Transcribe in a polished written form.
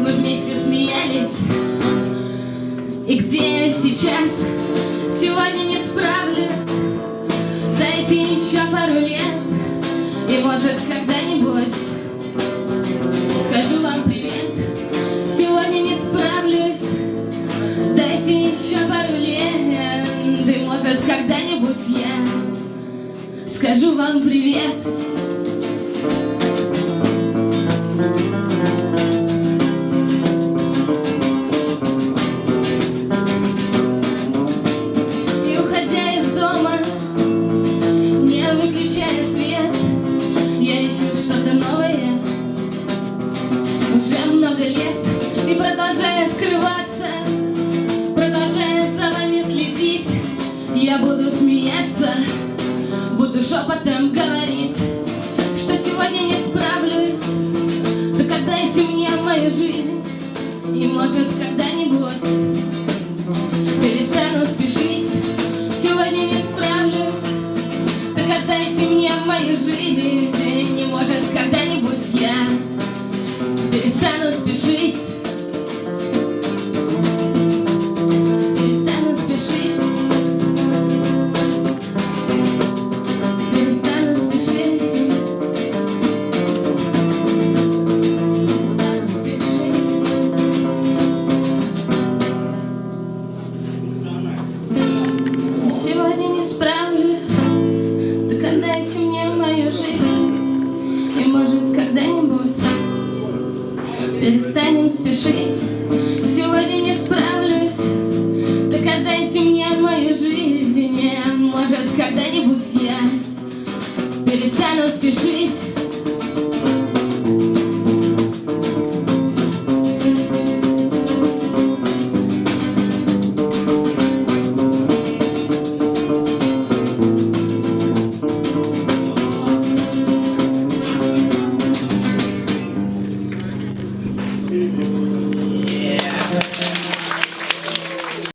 мы вместе смеялись. И где я сейчас? Сегодня не справлюсь. Дайте еще пару лет, и может когда-нибудь скажу вам привет. Сегодня не справлюсь. Дайте еще пару лет, и может когда-нибудь я скажу вам привет. И уходя из дома, не выключая свет, я ищу что-то новое уже много лет. И продолжая скрываться, продолжая за вами следить, я буду смеяться, буду шепотом говорить, что сегодня не справлюсь. Так отдайте мне мою жизнь, и может когда-нибудь перестану спешить. Сегодня не справлюсь. Так отдайте мне мою жизнь, и может когда-нибудь я перестану спешить. Перестану спешить. Перестану спешить. Перестану спешить. Сегодня не справлюсь. Так отдайте мне мою жизнь, и может когда-нибудь перестанем спешить. Сегодня не справлюсь. Так отдайте мне мою жизнь, и может когда-нибудь я перестану спешить. Thank you.